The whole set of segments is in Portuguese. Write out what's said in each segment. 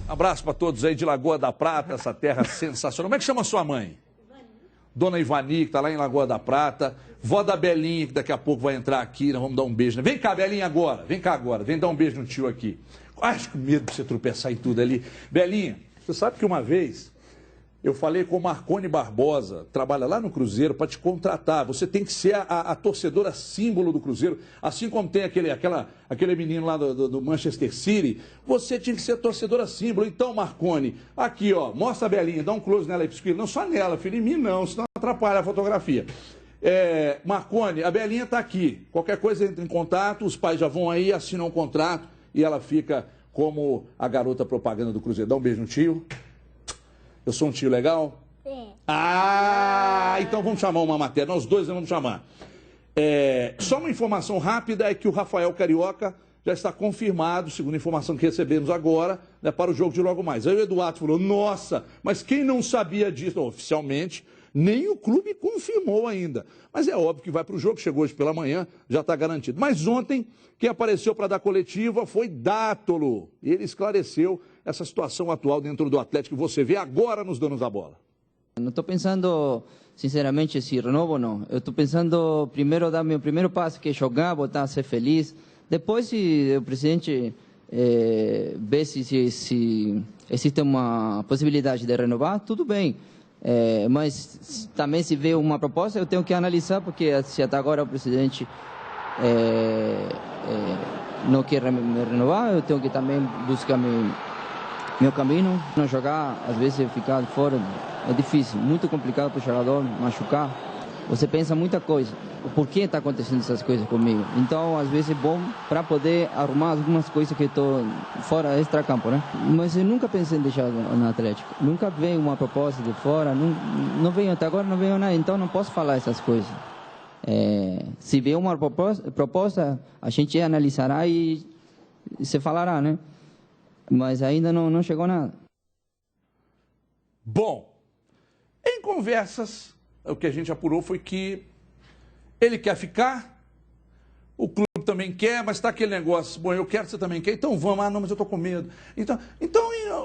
Abraço para todos aí de Lagoa da Prata, essa terra sensacional. Como é que chama a sua mãe? Dona Ivani, que está lá em Lagoa da Prata. Vó da Belinha, que daqui a pouco vai entrar aqui, nós vamos dar um beijo. Vem cá, Belinha, agora. Vem cá agora. Vem dar um beijo no tio aqui. Acho que medo de você tropeçar em tudo ali. Belinha, você sabe que uma vez eu falei com o Marconi Barbosa, trabalha lá no Cruzeiro, para te contratar. Você tem que ser a torcedora símbolo do Cruzeiro. Assim como tem aquele menino lá do Manchester City, você tinha que ser torcedora símbolo. Então, Marconi, aqui, ó, mostra a Belinha, dá um close nela aí, filho. Não só nela, filho, em mim não, senão atrapalha a fotografia. Marconi, a Belinha está aqui. Qualquer coisa entra em contato, os pais já vão aí, assinam um contrato e ela fica como a garota propaganda do Cruzeiro. Dá um beijo no tio. Eu sou um tio legal? Sim. Então vamos chamar uma matéria. Nós dois vamos chamar. Só uma informação rápida é que o Rafael Carioca já está confirmado, segundo a informação que recebemos agora, né, para o jogo de logo mais. Aí o Eduardo falou, nossa, mas quem não sabia disso? Oficialmente, nem o clube confirmou ainda. Mas é óbvio que vai para o jogo, chegou hoje pela manhã, já está garantido. Mas ontem, quem apareceu para dar coletiva foi Dátolo. Ele esclareceu essa situação atual dentro do Atlético que você vê agora nos donos da bola. Não estou pensando, sinceramente, se renovo ou não. Eu estou pensando primeiro dar meu primeiro passo, que é jogar, voltar a ser feliz. Depois, se o presidente vê se existe uma possibilidade de renovar, tudo bem. Mas também se vê uma proposta, eu tenho que analisar, porque se até agora o presidente não quer me renovar, eu tenho que também buscar meu caminho. Não jogar, às vezes ficar fora é difícil, muito complicado para o jogador, machucar. Você pensa muita coisa, o porquê está acontecendo essas coisas comigo. Então, às vezes é bom para poder arrumar algumas coisas que estou fora extra-campo, né? Mas eu nunca pensei em deixar no Atlético. Nunca veio uma proposta de fora, não veio até agora, não veio nada. Então, não posso falar essas coisas. Se vier uma proposta, a gente analisará e se falará, né? Mas ainda não chegou nada. Bom, em conversas, o que a gente apurou foi que ele quer ficar, o clube também quer, mas está aquele negócio, bom, eu quero, você também quer, então vamos, não, mas eu estou com medo. Então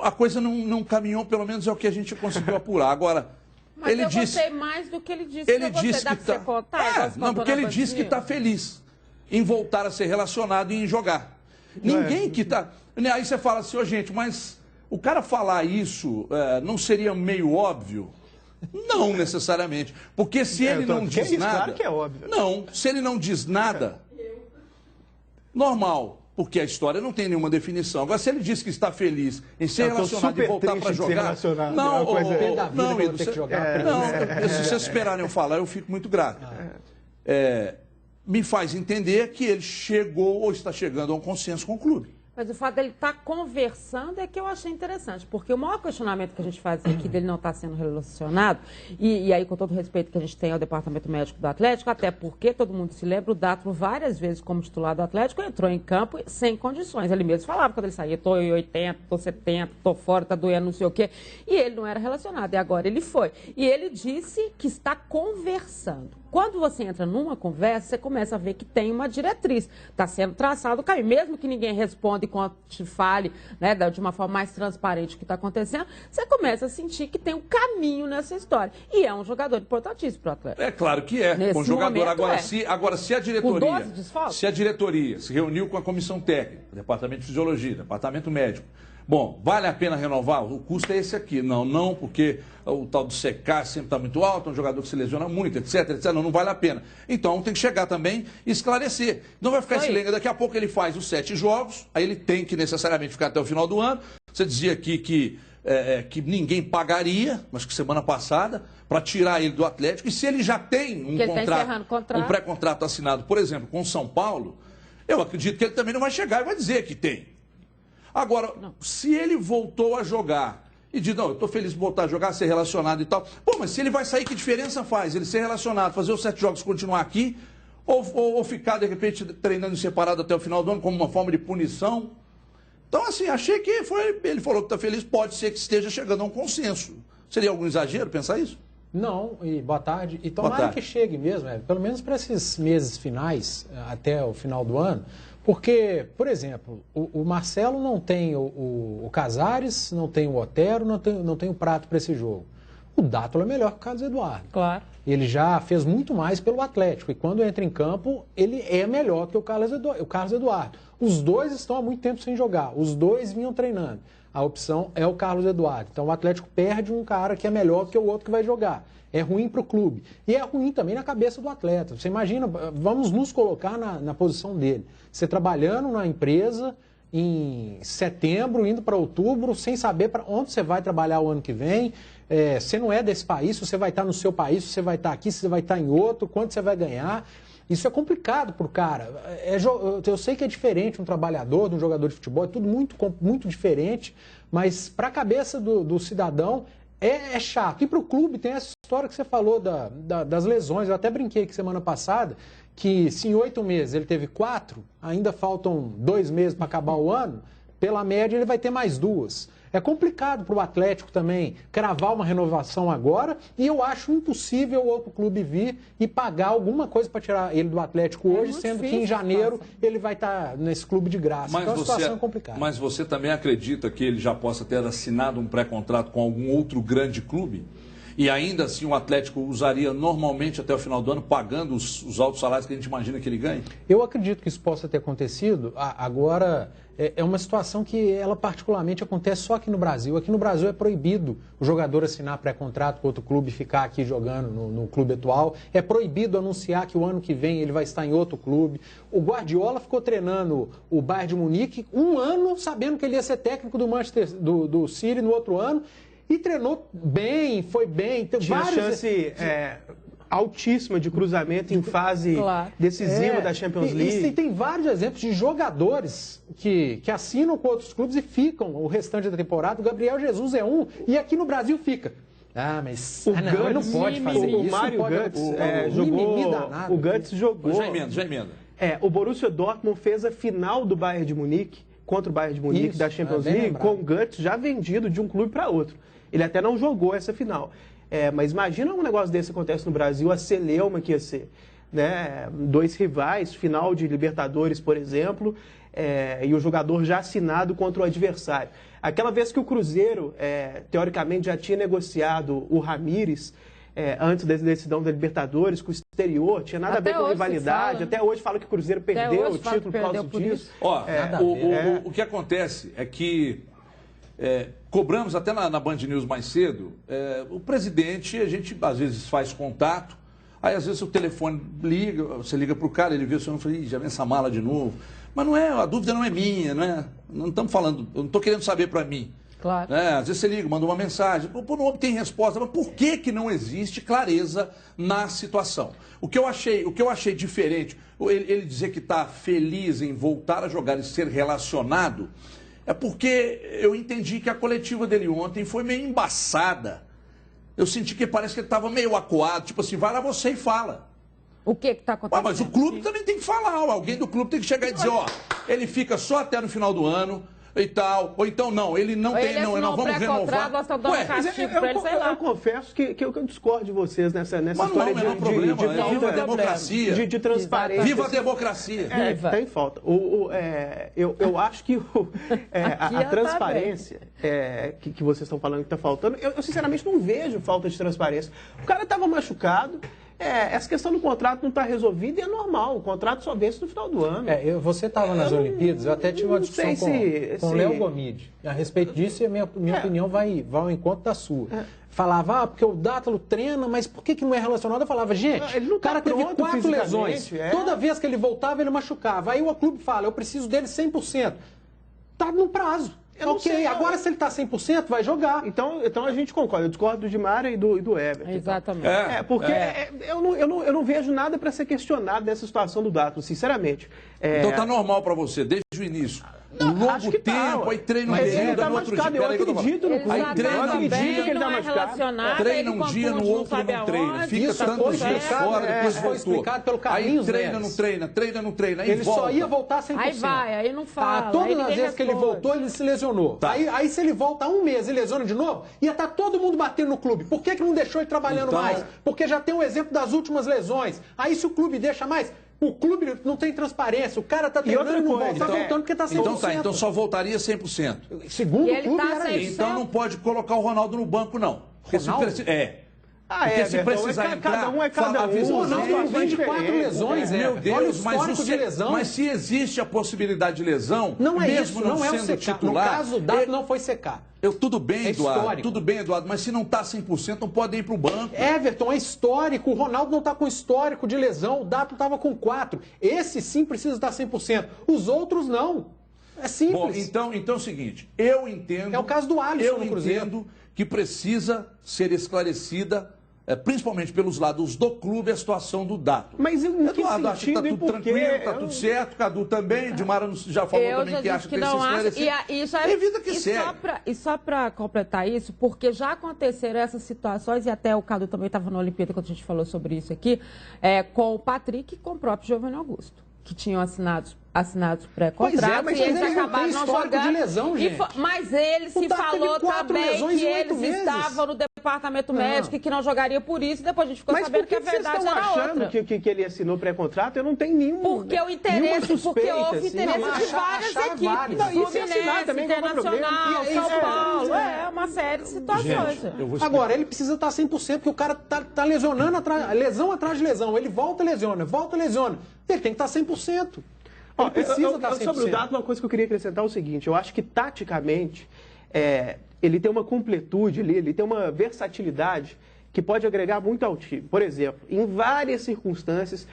a coisa não caminhou, pelo menos é o que a gente conseguiu apurar. Agora, mas ele eu disse... gostei mais do que ele disse. Ele disse dá que pra tá... você contar? Não, porque ele disse que está feliz em voltar a ser relacionado e em jogar. Ninguém que está... Aí você fala assim, gente, mas o cara falar isso não seria meio óbvio? Não necessariamente. Porque se ele não diz nada... Claro que é óbvio. Não, se ele não diz nada, normal. Porque a história não tem nenhuma definição. Agora, se ele diz que está feliz em ser relacionado e voltar para jogar... Não, Edu, se vocês esperarem eu falar, eu fico muito grato. Me faz entender que ele chegou ou está chegando a um consenso com o clube. Mas o fato dele estar conversando é que eu achei interessante, porque o maior questionamento que a gente faz aqui dele não estar sendo relacionado, e aí com todo o respeito que a gente tem ao departamento médico do Atlético, até porque todo mundo se lembra, o Dátolo várias vezes como titular do Atlético entrou em campo sem condições. Ele mesmo falava quando ele saía, estou em 80, estou 70, estou fora, está doendo, não sei o quê, e ele não era relacionado, e agora ele foi. E ele disse que está conversando. Quando você entra numa conversa, você começa a ver que tem uma diretriz. Está sendo traçado o caminho. Mesmo que ninguém responda enquanto te fale, né, de uma forma mais transparente o que está acontecendo, você começa a sentir que tem um caminho nessa história. E é um jogador importantíssimo para o Atlético. É claro que é. Nesse Um jogador. momento, Agora, se a diretoria se reuniu com a comissão técnica, departamento de fisiologia, departamento médico, bom, vale a pena renovar? O custo é esse aqui. Não, porque o tal do secar sempre está muito alto, é um jogador que se lesiona muito, etc. Não vale a pena. Então tem que chegar também e esclarecer. Não vai ficar esse lenga. Daqui a pouco ele faz os 7 jogos, aí ele tem que necessariamente ficar até o final do ano. Você dizia aqui que ninguém pagaria, acho que semana passada, para tirar ele do Atlético. E se ele já tem um pré-contrato assinado, por exemplo, com o São Paulo, eu acredito que ele também não vai chegar e vai dizer que tem. Agora, se ele voltou a jogar e diz, não, eu estou feliz de voltar a jogar, ser relacionado e tal. Pô, mas se ele vai sair, que diferença faz? Ele ser relacionado, fazer os 7 jogos, continuar aqui, ou ficar, de repente, treinando separado até o final do ano como uma forma de punição? Então, assim, achei que ele falou que está feliz, pode ser que esteja chegando a um consenso. Seria algum exagero pensar isso? Não, e boa tarde. E tomara que chegue mesmo, pelo menos para esses meses finais, até o final do ano, Porque, por exemplo, o Marcelo não tem o Casares, não tem o Otero, não tem o Prato para esse jogo. O Dátulo é melhor que o Carlos Eduardo. Claro. Ele já fez muito mais pelo Atlético. E quando entra em campo, ele é melhor que o Carlos Eduardo. Os dois estão há muito tempo sem jogar. Os dois vinham treinando. A opção é o Carlos Eduardo. Então o Atlético perde um cara que é melhor que o outro que vai jogar. É ruim para o clube. E é ruim também na cabeça do atleta. Você imagina, vamos nos colocar na posição dele. Você trabalhando na empresa em setembro, indo para outubro, sem saber para onde você vai trabalhar o ano que vem. Você não é desse país, se você vai estar no seu país, se você vai estar aqui, se você vai estar em outro, quanto você vai ganhar. Isso é complicado para o cara. Eu sei que é diferente um trabalhador, de um jogador de futebol, é tudo muito diferente, mas para a cabeça do cidadão é chato. E para o clube tem essa história que você falou das lesões. Eu até brinquei aqui semana passada que se em 8 meses ele teve 4, ainda faltam 2 meses para acabar o ano, pela média ele vai ter mais 2. É complicado para o Atlético também cravar uma renovação agora e eu acho impossível o outro clube vir e pagar alguma coisa para tirar ele do Atlético hoje, sendo que em janeiro ele vai estar nesse clube de graça. Mas então a situação é complicada. Mas você também acredita que ele já possa ter assinado um pré-contrato com algum outro grande clube? E ainda assim o Atlético usaria normalmente até o final do ano, pagando os altos salários que a gente imagina que ele ganhe? Eu acredito que isso possa ter acontecido. Agora, é uma situação que ela particularmente acontece só aqui no Brasil. Aqui no Brasil é proibido o jogador assinar pré-contrato com outro clube e ficar aqui jogando no clube atual. É proibido anunciar que o ano que vem ele vai estar em outro clube. O Guardiola ficou treinando o Bayern de Munique 1 ano sabendo que ele ia ser técnico do Manchester, do City no outro ano. E treinou bem, foi bem. Tinha chance altíssima de cruzamento em fase decisiva da Champions League. E tem vários exemplos de jogadores que assinam com outros clubes e ficam o restante da temporada. O Gabriel Jesus é um, e aqui no Brasil fica. Mas ele não pode fazer isso. O Mário Götze jogou. O Götze jogou. Já emenda. O Borussia Dortmund fez a final do Bayern de Munique, contra o Bayern de Munique da Champions League, com o Götze já vendido de um clube para outro. Ele até não jogou essa final. Mas imagina um negócio desse acontece no Brasil, a celeuma que ia ser. Né? 2 rivais, final de Libertadores, por exemplo, e o jogador já assinado contra o adversário. Aquela vez que o Cruzeiro, teoricamente, já tinha negociado o Ramírez, antes da decisão da Libertadores, com o exterior, tinha nada a ver com rivalidade. Até hoje fala que o Cruzeiro perdeu o título por causa disso. O que acontece é que cobramos até na Band News mais cedo, o presidente, a gente às vezes faz contato, aí às vezes o telefone liga, você liga para o cara, ele vê o senhor e fala, já vem essa mala de novo. Mas a dúvida não é minha, não estamos falando, eu não estou querendo saber para mim. Claro. Às vezes você liga, manda uma mensagem, não obtém resposta, mas por que não existe clareza na situação? O que eu achei diferente, ele dizer que está feliz em voltar a jogar e ser relacionado, é porque eu entendi que a coletiva dele ontem foi meio embaçada. Eu senti que parece que ele estava meio acuado, tipo assim, vai lá você e fala. O que está acontecendo? Mas o clube também tem que falar, alguém do clube tem que chegar e dizer, ele fica só até no final do ano e tal, ou então não, ele não tem, nós vamos renovar. Nós estamos dando castigo pra ele, sei lá. Eu confesso que eu discordo de vocês nessa história viva a democracia. De transparência. Viva a democracia. Está em falta. Eu acho que a transparência que vocês estão falando que está faltando, eu sinceramente não vejo falta de transparência. O cara estava machucado. Essa questão do contrato não está resolvida e é normal. O contrato só vence no final do ano. Você estava nas Olimpíadas, eu até tive uma discussão com o Léo Gomide a respeito disso e a minha opinião vai ao encontro da sua. Falava, porque o Dátulo treina, mas por que não é relacionado? Eu falava, gente, o cara teve 4 lesões. Toda vez que ele voltava, ele machucava. Aí o clube fala, eu preciso dele 100%. Tá no prazo. Agora se ele está 100%, vai jogar. Então a gente concorda. Eu discordo do Dimara e do Everton. Exatamente. Porque eu não vejo nada para ser questionado nessa situação do Dátulo, sinceramente. Então tá normal para você, desde o início. Um longo tempo, aí treina um período, no outro dia. Eu acredito no clube. Aí treina um dia, que ele tá machucado. Treina um dia, no outro não treina. Fica tantos dias fora, depois voltou. Aí treina, não treina, aí ele volta. Só ia voltar 100%. Aí não fala. Todas as vezes que ele voltou, ele se lesionou. Aí se ele volta 1 mês e lesiona de novo, ia estar todo mundo batendo no clube. Por que não deixou ele trabalhando mais? Porque já tem um exemplo das últimas lesões. Aí se o clube deixa mais, O clube não tem transparência, o cara tá treinando e não volta, tá voltando porque tá 100%. Então só voltaria 100%. Segundo o clube era isso. Então não pode colocar o Ronaldo no banco, não. Porque porque se precisar entrar, cada um é cada um. O Ronaldo vem de 4 lesões, Meu Deus, olha o histórico de lesão. Mas se existe a possibilidade de lesão, não é mesmo isso, não é sendo o titular... No caso, o Dado não foi secar. Tudo bem, Eduardo, mas se não está 100%, não pode ir para o banco. Everton, é histórico, o Ronaldo não está com histórico de lesão, o Dato estava com 4. Esse sim precisa estar 100%, os outros não. É simples. Bom, então é o seguinte, eu entendo... É o caso do Alisson no Cruzeiro. Eu entendo que precisa ser esclarecida, principalmente pelos lados do clube, a situação do Dato. Mas em que Eduardo, acha que está tudo tranquilo, está tudo certo, Cadu também, Dimara já falou também que acha que tem que se esclarecer. Tem vida que segue. E só para completar isso, porque já aconteceram essas situações, e até o Cadu também estava na Olimpíada quando a gente falou sobre isso aqui, com o Patrick e com o próprio Giovanni Augusto, que tinham assinados pré-contratos e eles acabaram não jogando. De lesão, gente. Mas ele se falou também que eles estavam no departamento médico e que não jogaria por isso, e depois a gente ficou sabendo que a verdade era outra. Mas por que vocês estão achando que ele assinou pré-contrato? Eu não tenho nenhum. Porque o interesse, porque houve interesse de várias equipes. Fluminense, Internacional, São Paulo. É uma série de situações. Agora, ele precisa estar 100%, porque o cara tá lesionando, lesão atrás de lesão. Ele volta, lesiona. Ele tem que estar 100%. Ele precisa estar 100%. Sobre o Dado, uma coisa que eu queria acrescentar é o seguinte, eu acho que taticamente ele tem uma completude ali, ele tem uma versatilidade que pode agregar muito ao time. Por exemplo, em várias circunstâncias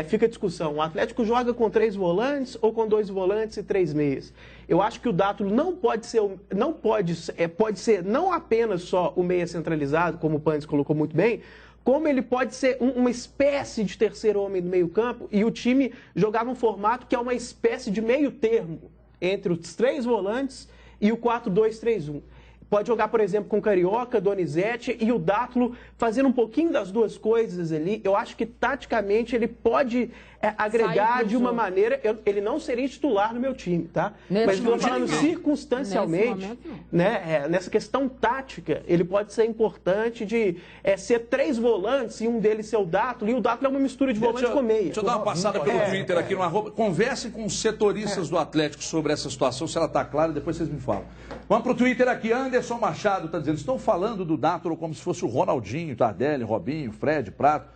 fica a discussão, o Atlético joga com 3 volantes ou com 2 volantes e 3 meias. Eu acho que o Dátulo pode ser não apenas só o meia centralizado, como o Pandes colocou muito bem, como ele pode ser uma espécie de terceiro homem do meio campo e o time jogar num formato que é uma espécie de meio termo entre os 3 volantes e o 4-2-3-1. Pode jogar, por exemplo, com Carioca, Donizete e o Dátulo fazendo um pouquinho das duas coisas ali. Eu acho que, taticamente, ele pode agregar de uma maneira... Ele não seria titular no meu time, tá? Mas estou falando circunstancialmente, nessa questão tática, ele pode ser importante de ser 3 volantes e um deles ser o Dátulo. E o Dátulo é uma mistura de volante com meia. Deixa eu dar uma passada pelo Twitter aqui no arroba. Conversem com os setoristas do Atlético sobre essa situação, se ela está clara, depois vocês me falam. Vamos para o Twitter aqui. Anderson Machado está dizendo, estão falando do Dátulo como se fosse o Ronaldinho, Tardelli, Robinho, Fred, Prato.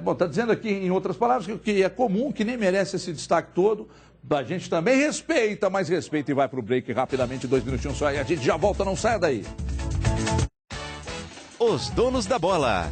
Bom, está dizendo aqui, em outras palavras, que é comum, que nem merece esse destaque todo. A gente também respeita, mas respeita e vai para o break rapidamente, 2 minutinhos só, e a gente já volta, não saia daí. Os donos da bola.